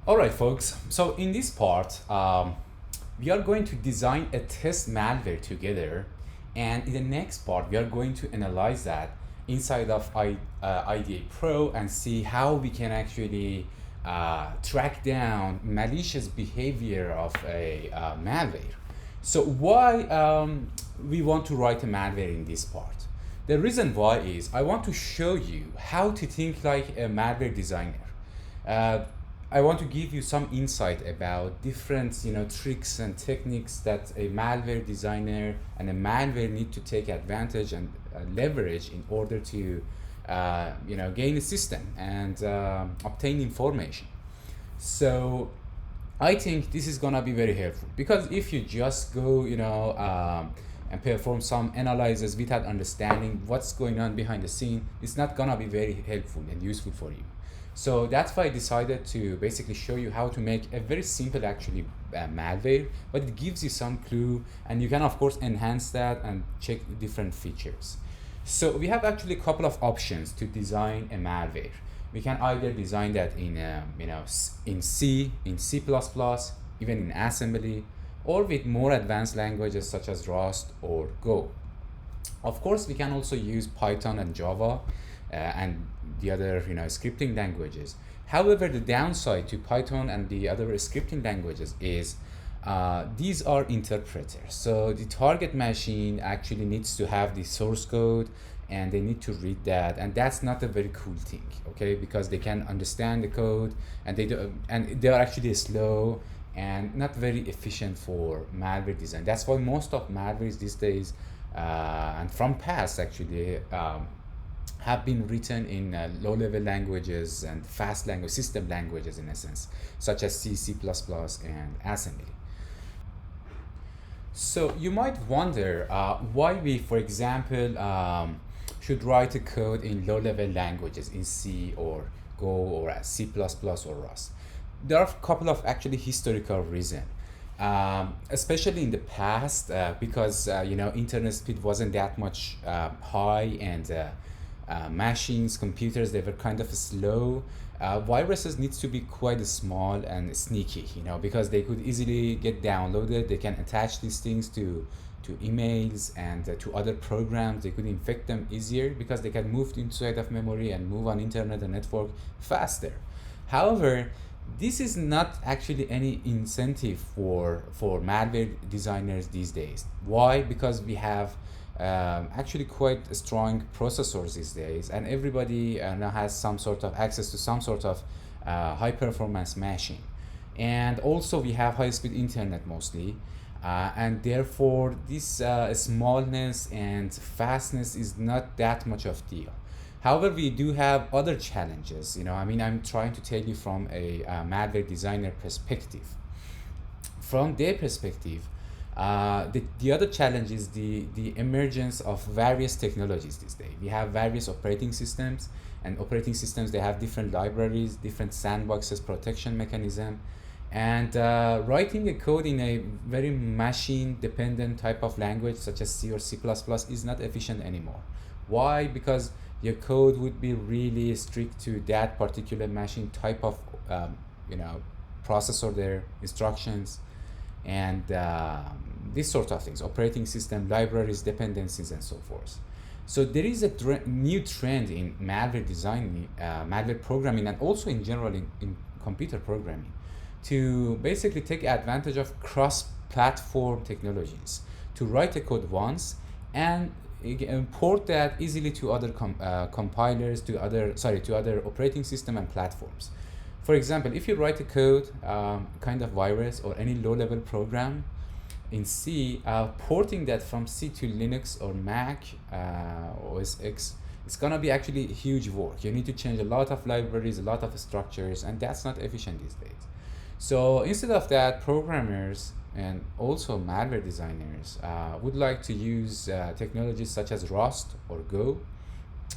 All right, folks. So in this part, we are going to design a test malware together, and in the next part, we are going to analyze that inside of IDA Pro and see how we can actually track down malicious behavior of a malware. So why we want to write a malware in this part? The reason why is I want to show you how to think like a malware designer. Uh, I want to give you some insight about different, tricks and techniques that a malware designer and a malware need to take advantage and leverage in order to, gain a system and obtain information. So I think this is gonna be very helpful because if you just go, and perform some analysis without understanding what's going on behind the scene, it's not gonna be very helpful and useful for you. So that's why I decided to basically show you how to make a very simple actually malware, but it gives you some clue and you can of course enhance that and check different features. So we have actually a couple of options to design a malware. We can either design that in in C, in C++, even in assembly, or with more advanced languages such as Rust or Go. Of course, we can also use Python and Java and the other scripting languages. However, the downside to Python and the other scripting languages is these are interpreters. So the target machine actually needs to have the source code and they need to read that, and that's not a very cool thing, okay? Because they can understand the code and they are actually slow and not very efficient for malware design. That's why most of malwares these days and from past actually have been written in low-level languages and fast language system languages in essence, such as C, C++, and assembly. So you might wonder why we, for example, should write a code in low-level languages in C or Go or C++ or Rust. There are a couple of actually historical reasons. Especially in the past, because internet speed wasn't that much high, and machines, computers, they were kind of slow. Viruses needs to be quite small and sneaky, because they could easily get downloaded. They can attach these things to emails and to other programs. They could infect them easier because they can move inside of memory and move on internet and network faster. However, this is not actually any incentive for malware designers these days. Why? Because we have actually quite strong processors these days, and everybody now has some sort of access to some sort of high performance machine, and also we have high speed internet mostly, and therefore this smallness and fastness is not that much of deal. However, we do have other challenges. I'm trying to tell you from a malware designer perspective. From their perspective, the other challenge is the emergence of various technologies these days. We have various operating systems, and operating systems, they have different libraries, different sandboxes, protection mechanism, and writing a code in a very machine dependent type of language such as C or C++ is not efficient anymore. Why? Because your code would be really strict to that particular machine type of processor, their instructions, and these sort of things, operating system, libraries, dependencies, and so forth. So there is a new trend in malware design, malware programming, and also in general in computer programming, to basically take advantage of cross-platform technologies, to write a code once and import that easily to other compilers, to other operating system and platforms. For example, if you write a code, kind of virus or any low-level program in C, porting that from C to Linux or Mac OS X, it's gonna be actually huge work. You need to change a lot of libraries, a lot of structures, and that's not efficient these days. So instead of that, programmers and also malware designers would like to use technologies such as Rust or Go,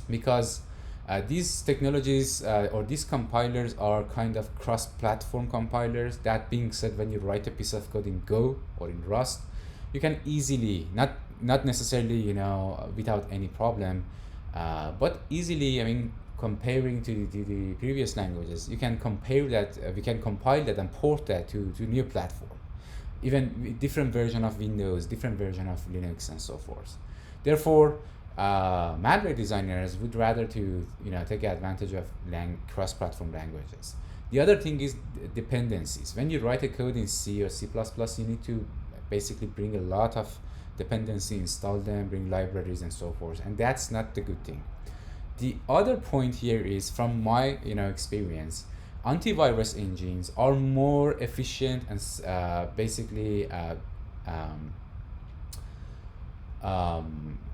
because these technologies or these compilers are kind of cross-platform compilers. That being said, when you write a piece of code in Go or in Rust, you can easily, not necessarily without any problem, but easily, comparing to the previous languages, you can compare that, we can compile that and port that to new platform, even with different version of Windows, different version of Linux, and so forth. Therefore, malware designers would rather to take advantage of cross-platform languages. The other thing is dependencies. When you write a code in C or C++, you need to basically bring a lot of dependency, install them, bring libraries, and so forth, and that's not the good thing. The other point here is, from my experience, antivirus engines are more efficient and basically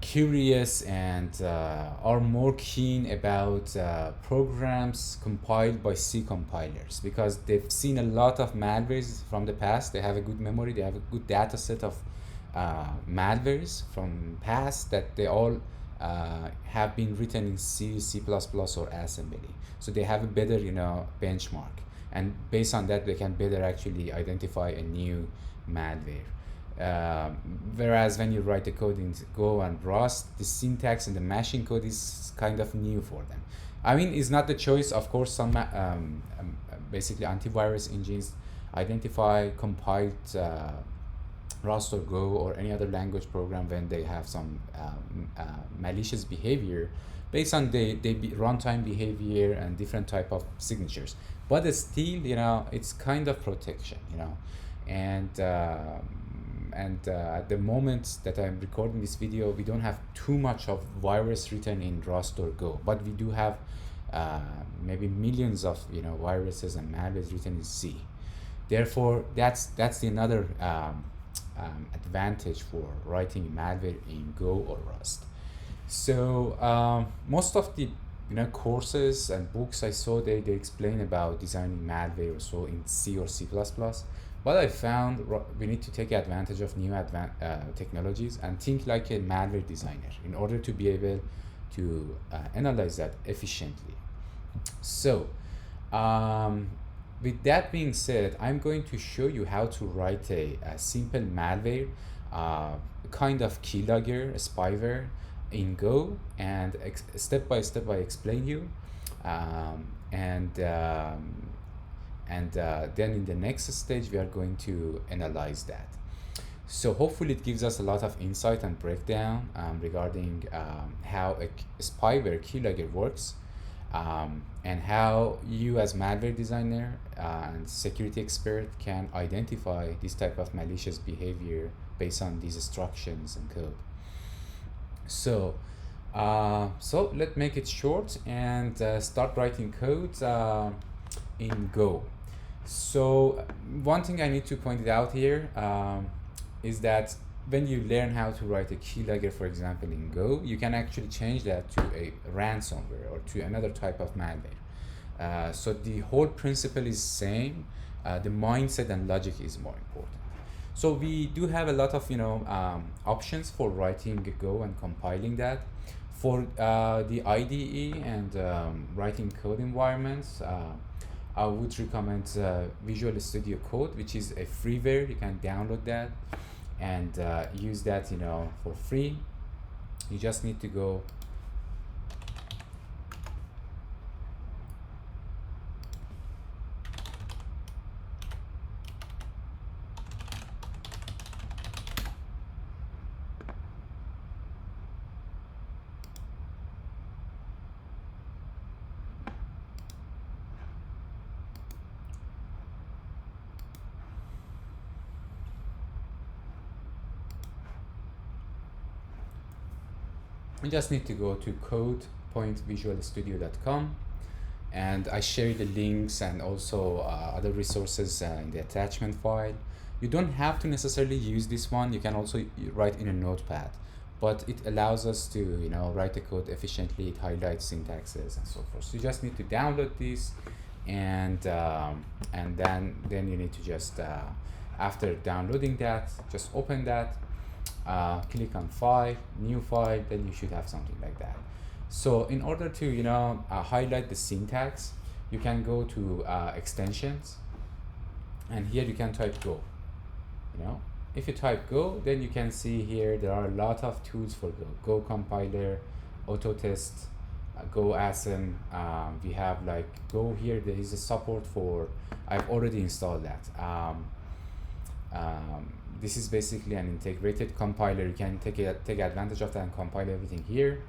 curious, and are more keen about programs compiled by C compilers, because they've seen a lot of malwares from the past. They have a good memory, they have a good data set of malwares from past that they all have been written in C, C++, or assembly. So they have a better benchmark, and based on that they can better actually identify a new malware. Whereas when you write the code in Go and Rust, the syntax and the machine code is kind of new for them. I mean, it's not the choice, of course. Some basically antivirus engines identify compiled Rust or Go or any other language program when they have some malicious behavior based on the runtime behavior and different type of signatures. But still, it's kind of protection, and at the moment that I'm recording this video, we don't have too much of virus written in Rust or Go, but we do have maybe millions of viruses and malwares written in C. Therefore, that's another advantage for writing malware in Go or Rust. So most of the courses and books I saw, they explain about designing malware or so in C or C++. But I found we need to take advantage of new technologies and think like a malware designer in order to be able to analyze that efficiently. So with that being said, I'm going to show you how to write a simple malware, kind of keylogger, a spyware in Go, and step by step I explain you, and then in the next stage we are going to analyze that. So hopefully it gives us a lot of insight and breakdown regarding how a spyware keylogger works, and how you as malware designer and security expert can identify this type of malicious behavior based on these instructions and code. So let's make it short and start writing code in Go. So one thing I need to point it out here is that when you learn how to write a keylogger, for example, in Go, you can actually change that to a ransomware or to another type of malware. So the whole principle is same. The mindset and logic is more important. So we do have a lot of options for writing Go and compiling that. For the IDE and writing code environments, I would recommend Visual Studio Code, which is a freeware. You can download that and use that for free. You just need to go to code.visualstudio.com, and I share the links and also other resources in the attachment file. You don't have to necessarily use this one. You can also write in a notepad, but it allows us to write the code efficiently. It highlights syntaxes and so forth. So you just need to download this, and then you need to just after downloading that, just open that, click on File, New File, then you should have something like that. So in order to highlight the syntax, you can go to extensions, and here you can type Go. If you type Go, then you can see here there are a lot of tools for Go. Go compiler, auto test, Go as in we have like Go here. There is a support for. I've already installed that. This is basically an integrated compiler. You can take advantage of that and compile everything here.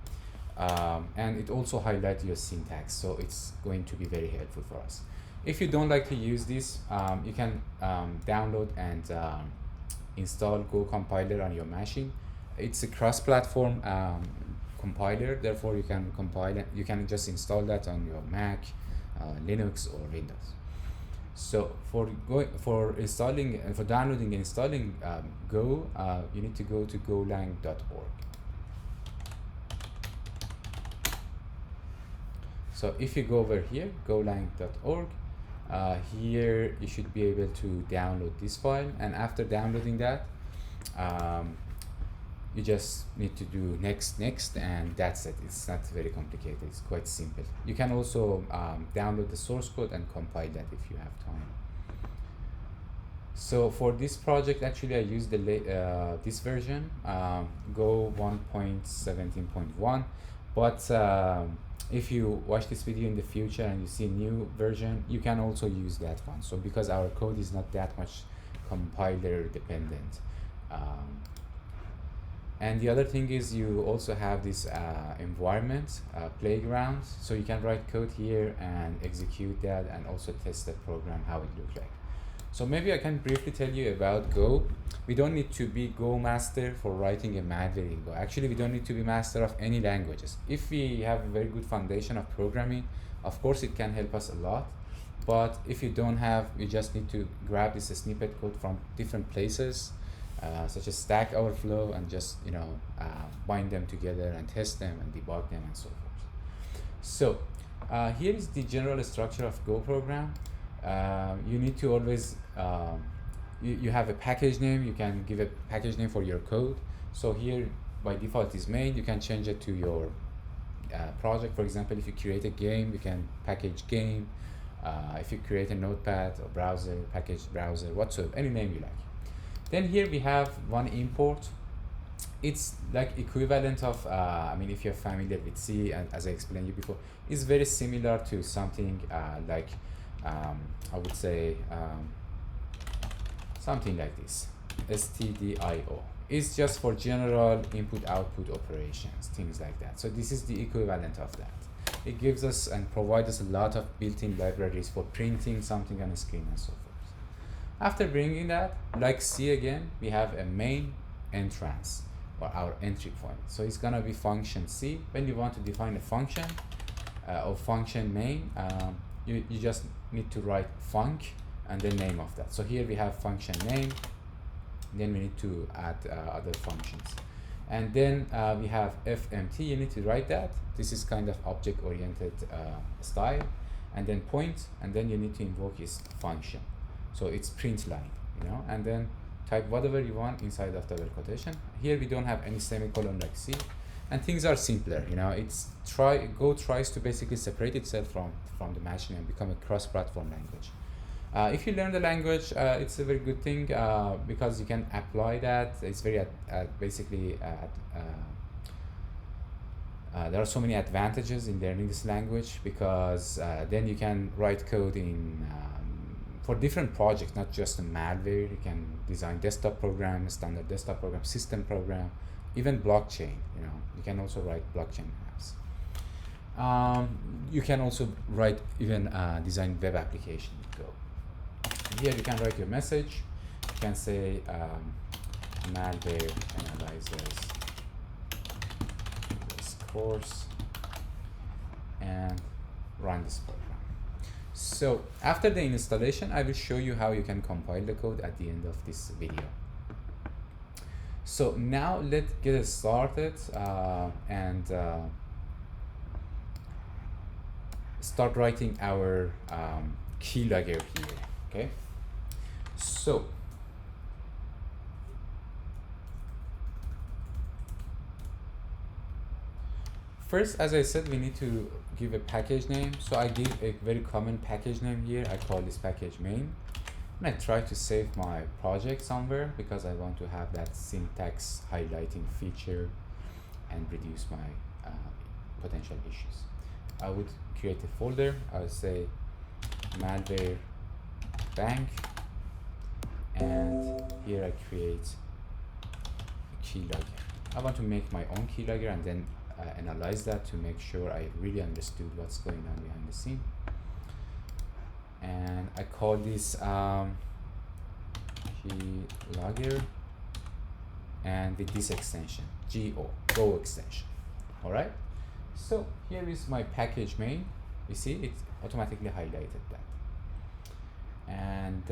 And it also highlights your syntax, so it's going to be very helpful for us. If you don't like to use this, you can download and install Go compiler on your machine. It's a cross-platform compiler, therefore you can compile it. You can just install that on your Mac, Linux, or Windows. So for installing and for downloading and installing Go, you need to go to golang.org. So if you go over here, golang.org, here you should be able to download this file, and after downloading that, you just need to do next, and that's it. It's not very complicated. It's quite simple. You can also download the source code and compile that if you have time. So for this project, actually, I used this version, Go 1.17.1. But if you watch this video in the future and you see a new version, you can also use that one. So because our code is not that much compiler dependent. And the other thing is you also have this environment, playground, so you can write code here and execute that and also test the program, how it looks like. So maybe I can briefly tell you about Go. We don't need to be Go master for writing a malware in Go. Actually, we don't need to be master of any languages. If we have a very good foundation of programming, of course it can help us a lot. But if you don't have, you just need to grab this snippet code from different places, such as Stack Overflow, and just bind them together and test them and debug them and so forth. So here is the general structure of Go program. You need to always you have a package name. You can give a package name for your code. So here by default is main. You can change it to your project. For example, if you create a game, you can package game. If you create a notepad or browser, package browser, whatsoever, any name you like. Then here we have one import. It's like equivalent of, if you're familiar with C, and as I explained you before, it's very similar to something like, I would say, something like this, stdio. It's just for general input-output operations, things like that. So this is the equivalent of that. It gives us and provides us a lot of built-in libraries for printing something on a screen and so forth. After bringing that, like C again, we have a main entrance, or our entry point. So it's gonna be function C. When you want to define a function or function main, you just need to write func and the name of that. So here we have function name, then we need to add other functions. And then we have fmt, you need to write that. This is kind of object-oriented style. And then point, and then you need to invoke its function. So it's print line, and then type whatever you want inside of double quotation. Here we don't have any semicolon like C, and things are simpler. Go tries to basically separate itself from the machine and become a cross-platform language. If you learn the language, it's a very good thing because you can apply that. It's very there are so many advantages in learning this language, because then you can write code in for different projects, not just a malware. You can design desktop program, standard desktop program, system program, even blockchain. You can also write blockchain apps. You can also write even design web application with Go. Here you can write your message. You can say malware analyzers this course, and run this program. So after the installation, I will show you how you can compile the code at the end of this video. So now let's get started and start writing our keylogger here. Okay. So first, as I said, we need to give a package name. So I give a very common package name here. I call this package main. And I try to save my project somewhere because I want to have that syntax highlighting feature and reduce my potential issues. I would create a folder. I would say malware bank, and here I create a keylogger. I want to make my own keylogger and then analyze that to make sure I really understood what's going on behind the scene. And I call this keylogger, and with this extension, Go extension. All right. So here is my package main. You see, it automatically highlighted that. And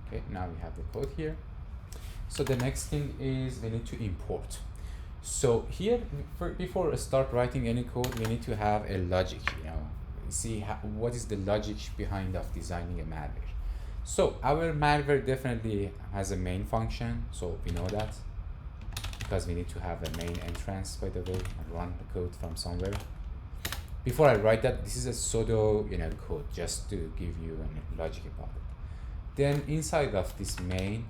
okay, now we have the code here. So the next thing is we need to import. So here, before I start writing any code, we need to have a logic, see what is the logic behind of designing a malware. So our malware definitely has a main function, so we know that because we need to have a main entrance, by the way, and run the code from somewhere. Before I write that, this is a pseudo code just to give you a logic about it. Then inside of this main,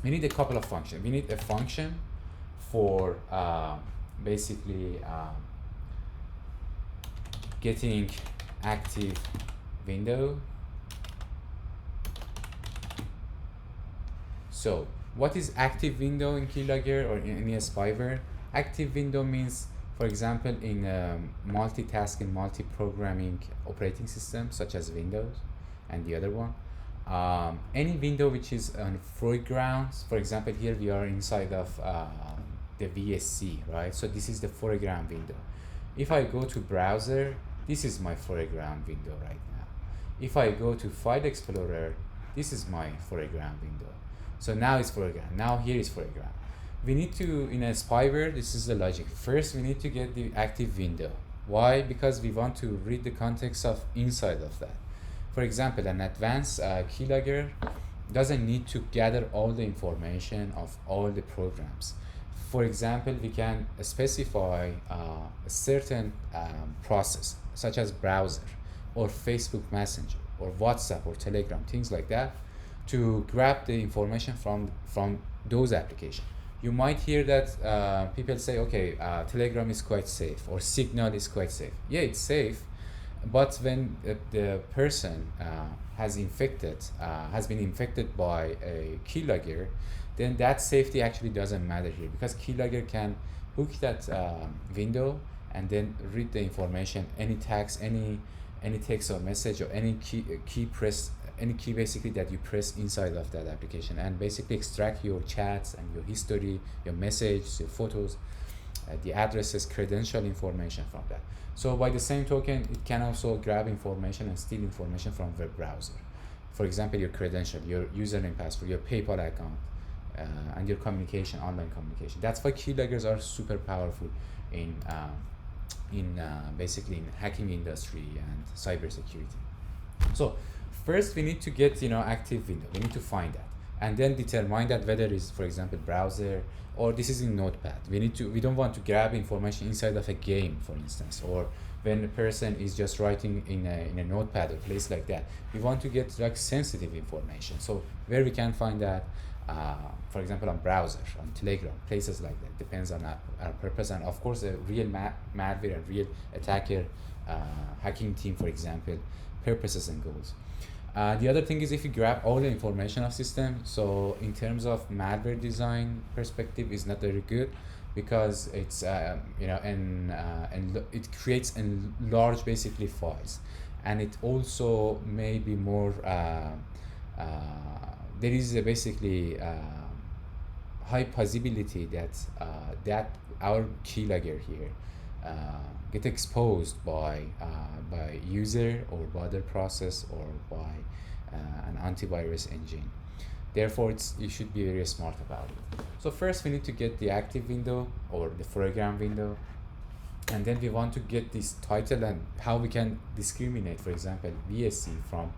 we need a couple of functions. We need a function for basically getting active window. So what is active window in keylogger or in any spyware? Active window means, for example, in multitasking, multi-programming operating system such as Windows and the other one, any window which is on foregrounds. For example, here we are inside of the VSC, right? So this is the foreground window. If I go to browser, this is my foreground window right now. If I go to File Explorer, this is my foreground window. So now it's foreground. Now here is foreground. We need to, in a spyware, this is the logic. First, we need to get the active window. Why? Because we want to read the context of inside of that. For example, an advanced keylogger doesn't need to gather all the information of all the programs. For example, we can specify a certain process, such as browser, or Facebook Messenger, or WhatsApp, or Telegram, things like that, to grab the information from those applications. You might hear that people say, okay, Telegram is quite safe, or Signal is quite safe. Yeah, it's safe, but when the person has been infected by a keylogger, then that safety actually doesn't matter here, because keylogger can hook that window and then read the information, any text, any text or message, or any key basically that you press inside of that application, and basically extract your chats and your history, your messages, your photos, the addresses, credential information from that. So by the same token, it can also grab information and steal information from web browser. For example, your credential, your username, password, your PayPal account, and your communication, online communication. That's why keyloggers are super powerful in basically in hacking industry and cybersecurity. So first we need to get active window. We need to find that, and then determine that whether it's, for example, browser, or this is in Notepad. We don't want to grab information inside of a game, for instance, or when a person is just writing in a Notepad or place like that. We want to get like sensitive information. So where we can find that, for example, on browser, on Telegram, places like that, depends on our purpose, and of course a real malware and real attacker hacking team, for example, purposes and goals. The other thing is, if you grab all the information of system, so in terms of malware design perspective, is not very good, because it's and it creates in large basically files, and it also may be more there is a basically high possibility that that our keylogger here get exposed by user, or by other process, or by an antivirus engine. Therefore, you should be very smart about it. So first we need to get the active window, or the foreground window, and then we want to get this title and how we can discriminate, for example, VSC from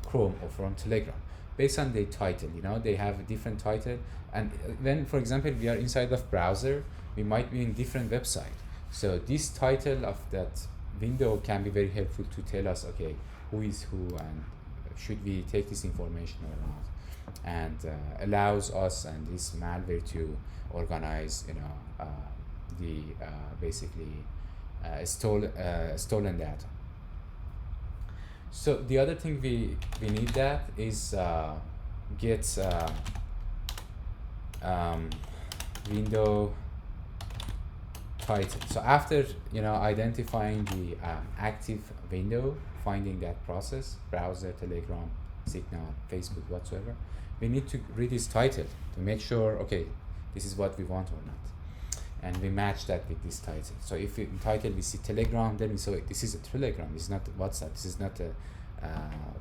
Chrome or from Telegram. based on the title. You know, they have a different title, and when, for example, we are inside of browser, we might be in different website. So this title of that window can be very helpful to tell us, okay, who is who, and should we take this information or not, and allows us and this malware to organize, you know, the basically stolen data. So the other thing we need that is get window title. So after, you know, identifying the active window, finding that process, browser, Telegram, Signal, Facebook, whatsoever, we need to read its title to make sure, okay, this is what we want or not, and we match that with this title. So if in title we see Telegram, then we say this is a Telegram, this is not WhatsApp, this is not a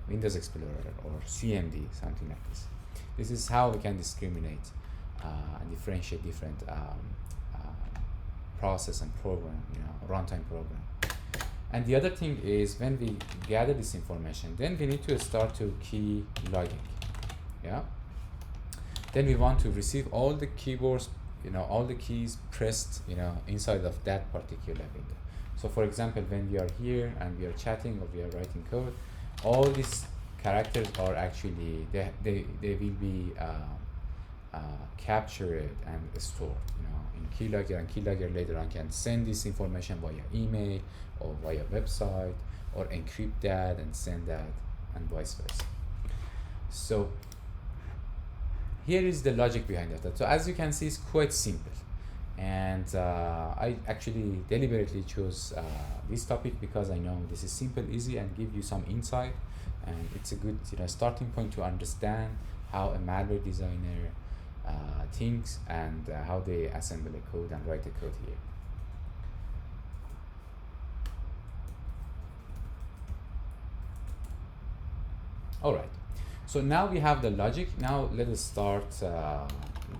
Windows Explorer or CMD, something like this. This is how we can discriminate and differentiate different process and program, you know, runtime program. And the other thing is, when we gather this information, then we need to start to key logging. Yeah. Then we want to receive all the keyboards, you know, all the keys pressed, you know, inside of that particular window. So for example, when we are here and we are chatting or we are writing code, all these characters are actually, they will be captured and stored, you know, in keylogger, and keylogger later on can send this information via email or via website, or encrypt that and send that, and vice versa. So here is the logic behind that. So as you can see, it's quite simple, and I actually deliberately chose this topic because I know this is simple, easy, and give you some insight, and it's a good, you know, starting point to understand how a malware designer thinks, and how they assemble a code and write a code here. All right, so now we have the logic. Now let us start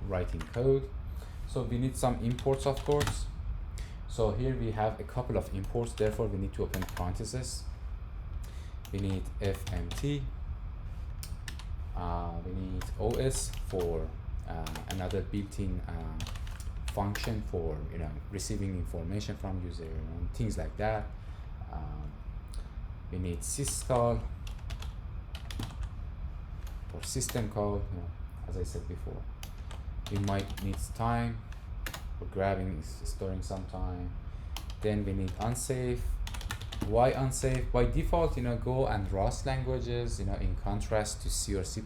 writing code. So we need some imports, of course. So here we have a couple of imports, therefore we need to open parentheses. We need fmt, we need os for another built-in function for, you know, receiving information from user and things like that. We need syscall for system call, you know, as I said before. We might need time for grabbing, storing some time. Then we need unsafe. Why unsafe? By default, you know, Go and Rust languages, you know, in contrast to C or C++,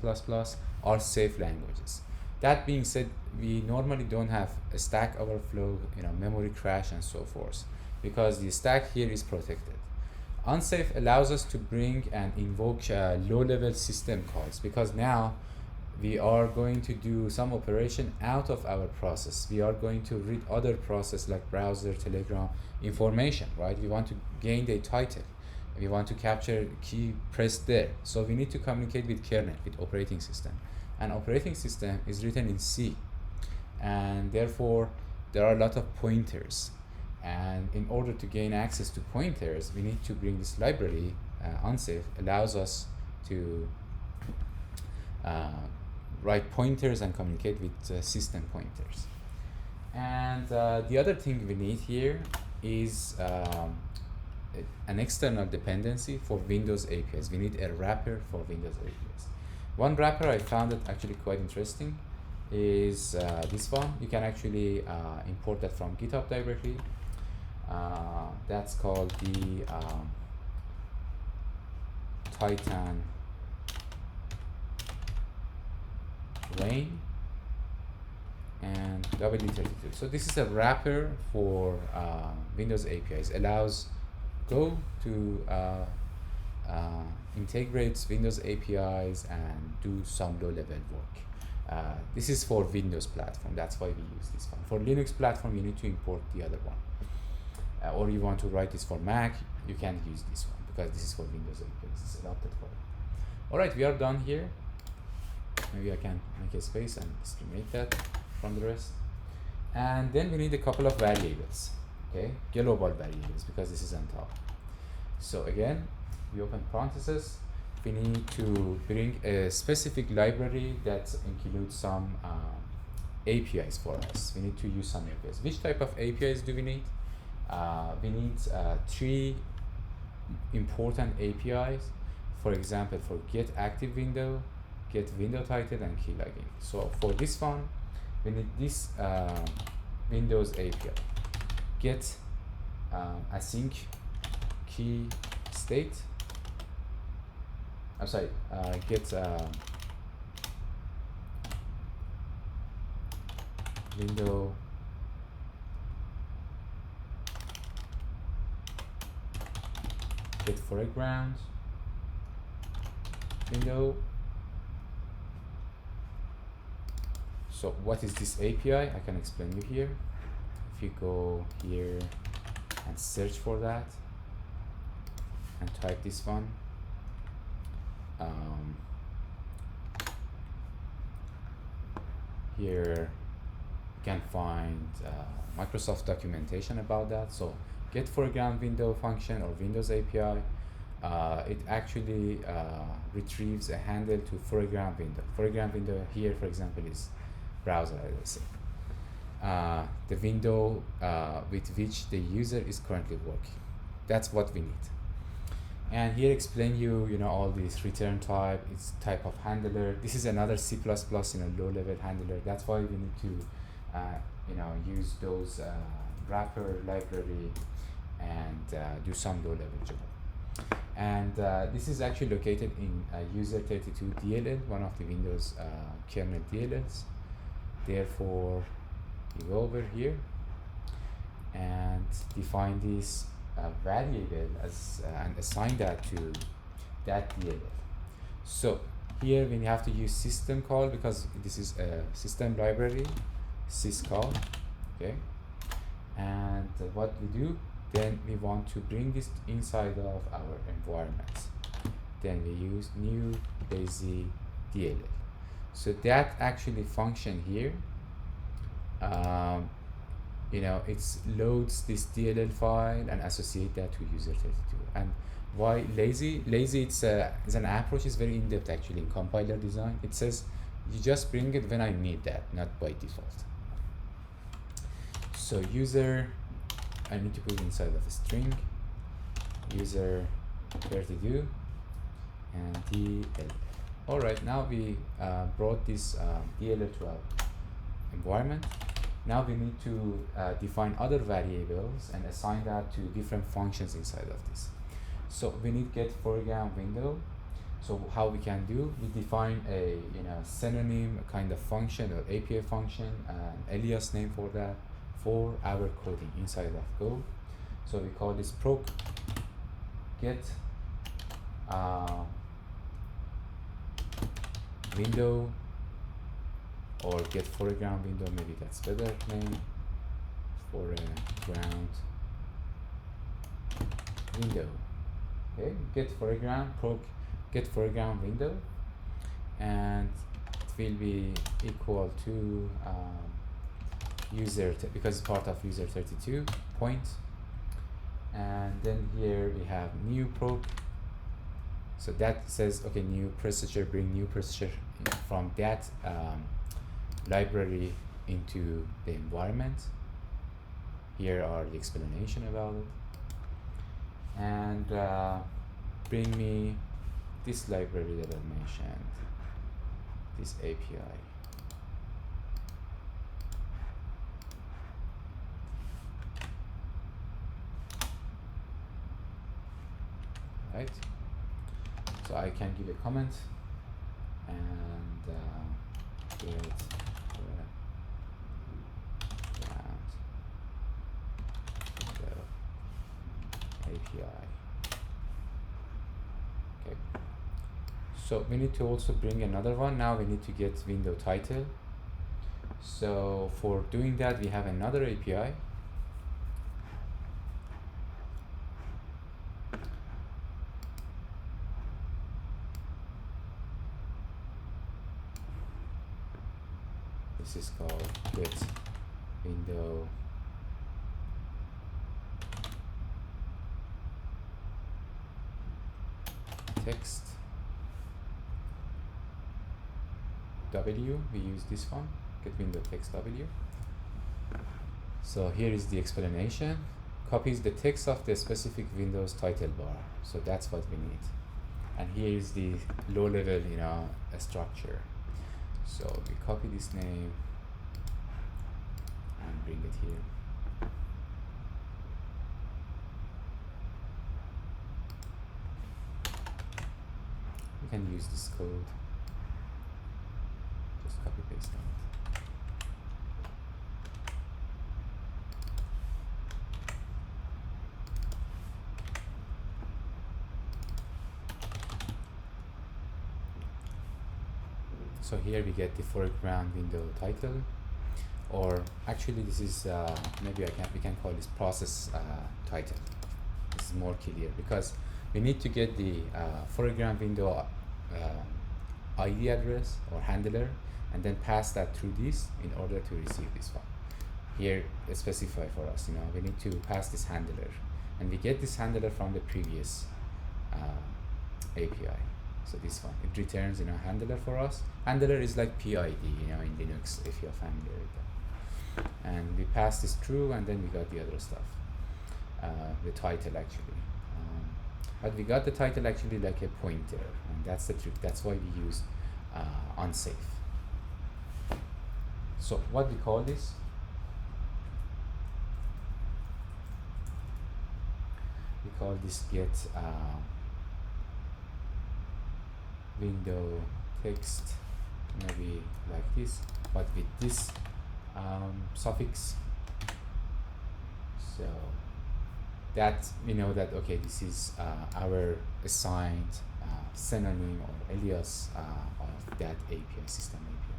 are safe languages. That being said, we normally don't have a stack overflow, you know, memory crash and so forth, because the stack here is protected. Unsafe allows us to bring and invoke low-level system calls, because now we are going to do some operation out of our process. We are going to read other process like browser, Telegram information, right? We want to gain the title. We want to capture key pressed there. So we need to communicate with kernel, with operating system. And operating system is written in C. And therefore, there are a lot of pointers. And in order to gain access to pointers, we need to bring this library. Unsafe allows us to write pointers and communicate with system pointers. And the other thing we need here is an external dependency for Windows APIs. We need a wrapper for Windows APIs. One wrapper I found it actually quite interesting is this one. You can actually import that from GitHub directly. That's called the Titan Rain and WD32. So this is a wrapper for Windows APIs. Allows Go to integrate Windows APIs and do some low-level work. This is for Windows platform. That's why we use this one. For Linux platform, you need to import the other one. Or you want to write this for Mac, you can't use this one because this is for Windows APIs. It's adapted for it. All right, we are done here. Maybe I can make a space and discriminate that from the rest. And then we need a couple of variables, okay? Global variables, because this is on top. So again, we open parentheses. we need to bring a specific library that includes some APIs for us. We need to use some APIs. Which type of APIs do we need? We need three important APIs. For example, for get active window, get window title, and keylogging. So for this one, we need this Windows API. Get async key state. I'm sorry, get window get foreground window. So what is this API? I can explain you here. If you go here and search for that and type this one, here you can find Microsoft documentation about that. So get foreground window function or Windows API, it actually retrieves a handle to foreground window. Foreground window here, for example, is browser, I will say. The window with which the user is currently working. That's what we need. And here explain you know, all these return type, its type of handler. This is another C++, low level handler. That's why we need to, you know, use those wrapper library and do some low level job. And this is actually located in user32 DLL, one of the Windows kernel DLLs. Therefore, you go over here and define this variable as and assign that to that DLL. So here we have to use system call because this is a system library, syscall, okay. And what we do, then we want to bring this inside of our environment. Then we use new lazy DLL. So that actually function here, you know, it loads this DLL file and associate that to user32. And why lazy? Lazy, it's an approach is very in-depth actually in compiler design. It says you just bring it when I need that, not by default. So user, I need to put it inside of a string, user32 and DLL. All right, now we brought this DLL to our environment. Now we need to define other variables and assign that to different functions inside of this. So we need get foreground window. So how we can do, we define a synonym, a kind of function or API function, an alias name for that for our coding inside of Go. So we call this proc get window, or get foreground window, maybe that's better name, foreground window. Okay, get foreground, proc get foreground window, and it will be equal to because it's part of user32 point. And then here we have new proc. So that says, okay, new procedure, bring new procedure from that library into the environment. Here are the explanation about it. And bring me this library that I mentioned, this API. Right? So I can give a comment and get the API. Okay. So we need to also bring another one. Now we need to get window title. So for doing that, we have another API. This is called get window text. W, we use this one, get window text W. So here is the explanation. Copies the text of the specific Windows title bar. So that's what we need. And here is the low level, structure. So we copy this name and bring it here. We can use this code. Just copy paste it. So here we get the foreground window title, or actually this is maybe we can call this process title. This is more clear because we need to get the foreground window ID address or handler, and then pass that through this in order to receive this one. Here specify for us, we need to pass this handler, and we get this handler from the previous API. So this one, it returns handler for us. Handler is like PID, in Linux, if you're familiar with that. And we pass this through, and then we got the other stuff, the title actually. But we got the title actually like a pointer, and that's the trick. That's why we use unsafe. So what we call this? We call this get window text, maybe like this, but with this suffix. So that we know that okay, this is our assigned synonym or alias of that API, system API.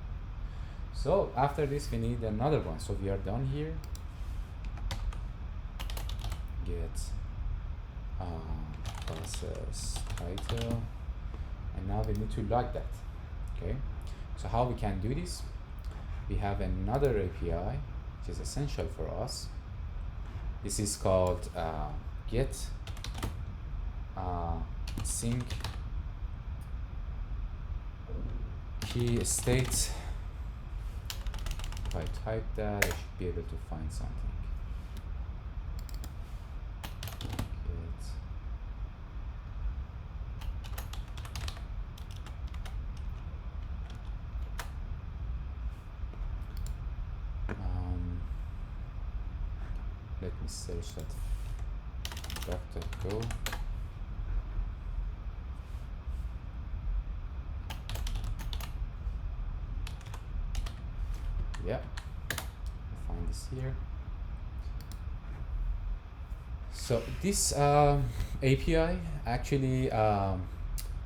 So after this we need another one. So we are done here. Get process title, and now we need to log that. Okay, so how we can do this? We have another API which is essential for us. This is called get sync key state. If I type that, I should be able to find something. Let me search that DOGE.go. Yeah, I'll find this here. So this API actually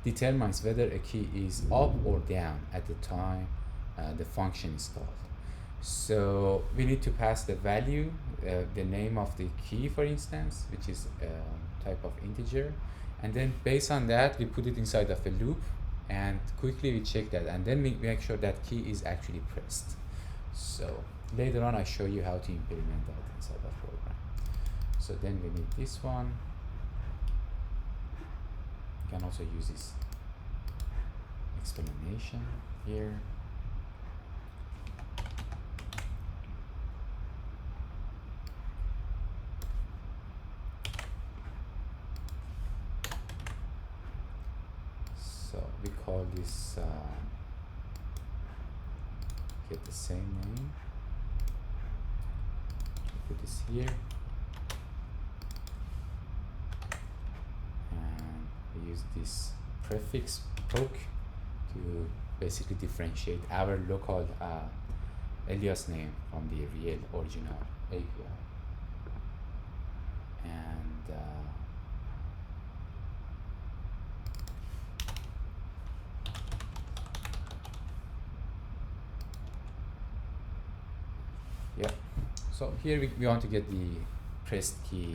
determines whether a key is up or down at the time the function is called. So we need to pass the value, the name of the key, for instance, which is a type of integer, and then based on that we put it inside of a loop, and quickly we check that, and then we make sure that key is actually pressed. So later on I show you how to implement that inside the program. So then we need this one. You can also use this explanation here. So we call this get the same name. Put this here, and we use this prefix poke to basically differentiate our local alias name from the real original API. And yeah, so here we want to get the pressed key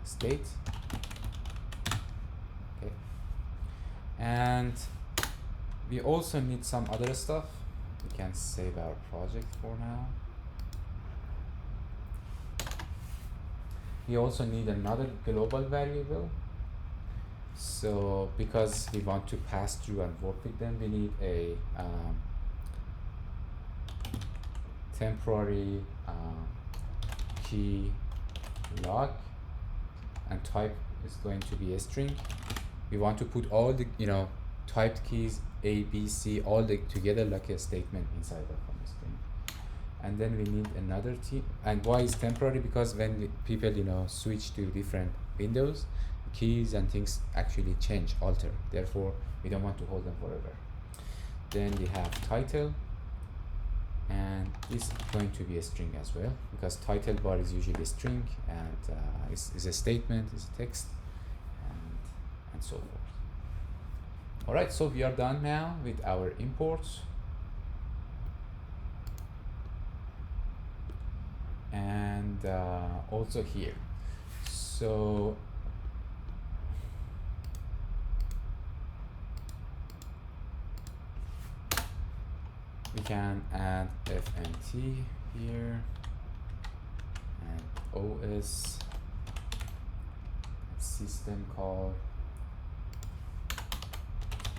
state. Okay, and we also need some other stuff. We can save our project for now. We also need another global variable. So because we want to pass through and work with them, we need a temporary key log, and type is going to be a string. We want to put all the typed keys A, B, C all together like a statement inside of a string. And then we need another T. And why is temporary? Because when people switch to different windows, keys and things actually change, alter. Therefore, we don't want to hold them forever. Then we have title, and this is going to be a string as well, because title bar is usually a string, and is a statement, is a text, and so forth. All right, so we are done now with our imports. And also here. So we can add FNT here, and OS, system call,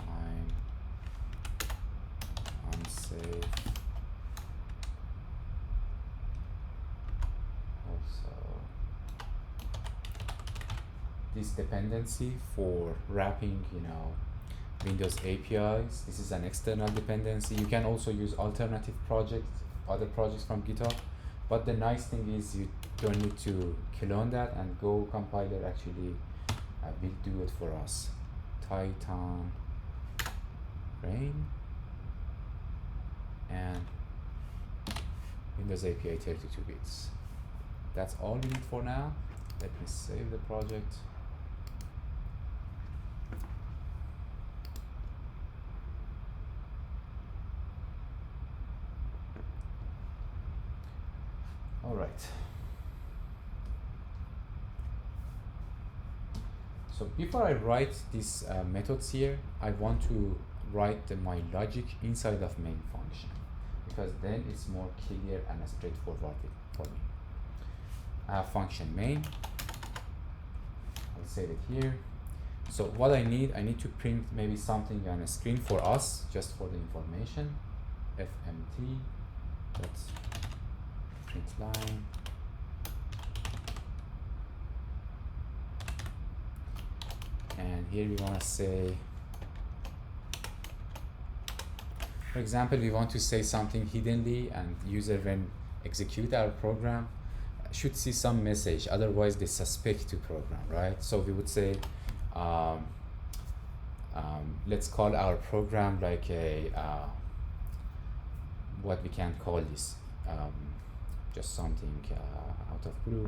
time, unsafe, also this dependency for wrapping Windows APIs. This is an external dependency. You can also use alternative projects, other projects from GitHub, but the nice thing is you don't need to clone that, and Go compiler actually will do it for us. Titan Rain and Windows API 32 bits. That's all we need for now. Let me save the project. All right. So before I write these methods here, I want to write my logic inside of main function, because then it's more clear and straightforward for me. Function main. I'll save it here. So what I need to print maybe something on a screen for us, just for the information. FMT. That's print line. And here we want to say, for example, we want to say something hiddenly, and user when execute our program should see some message, otherwise they suspect to program, right? So we would say, let's call our program like a, what we can call this, just something out of blue.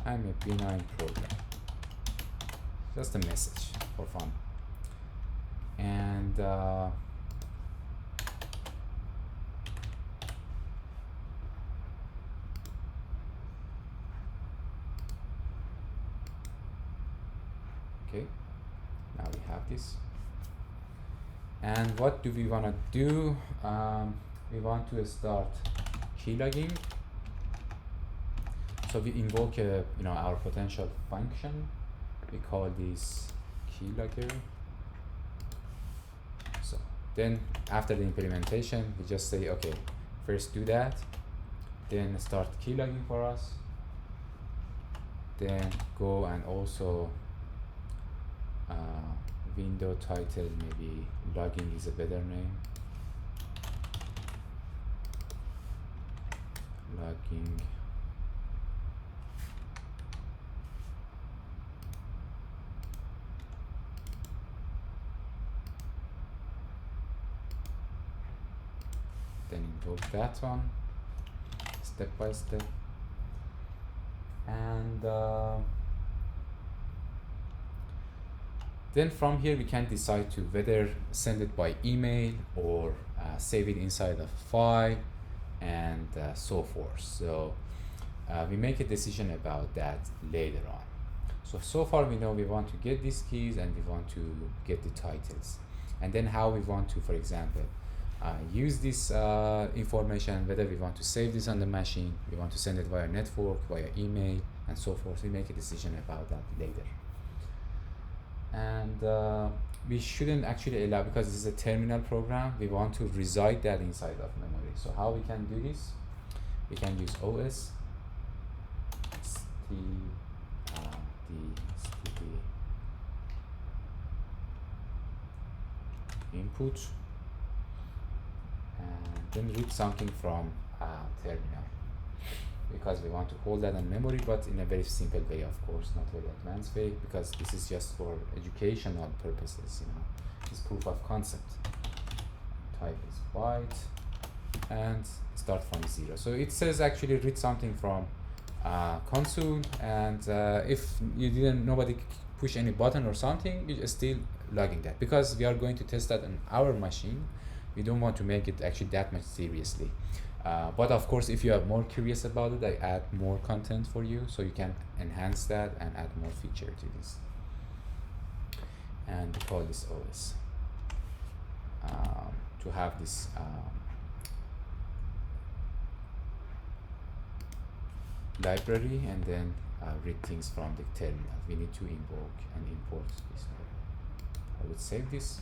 I'm a benign program. Just a message for fun. And okay, now we have this. And what do we want to do? We want to start keylogging. So we invoke our potential function. We call this keylogger. So then after the implementation, we just say, okay, first do that, then start keylogging for us, then go and also window title, maybe logging is a better name. Logging. Then invoke that one step by step, and then from here we can decide to whether send it by email or save it inside a file, and so forth. So we make a decision about that later on. So far we know we want to get these keys and we want to get the titles, and then how we want to, for example, use this information, whether we want to save this on the machine, we want to send it via network, via email, and so forth. We make a decision about that later. And we shouldn't actually allow, because this is a terminal program, we want to reside that inside of memory. So how we can do this? We can use OS input and then read something from terminal, because we want to hold that in memory, but in a very simple way, of course, not very advanced way, because this is just for educational purposes, you know, it's proof of concept. Type is byte and start from 0. So it says actually read something from console, and if you didn't, nobody push any button or something, you're still logging that, because we are going to test that on our machine. We don't want to make it actually that much seriously. But of course, if you are more curious about it, I add more content for you, so you can enhance that and add more feature to this. And we call this OS to have this library, and then read things from the terminal. We need to invoke and import this. I would save this.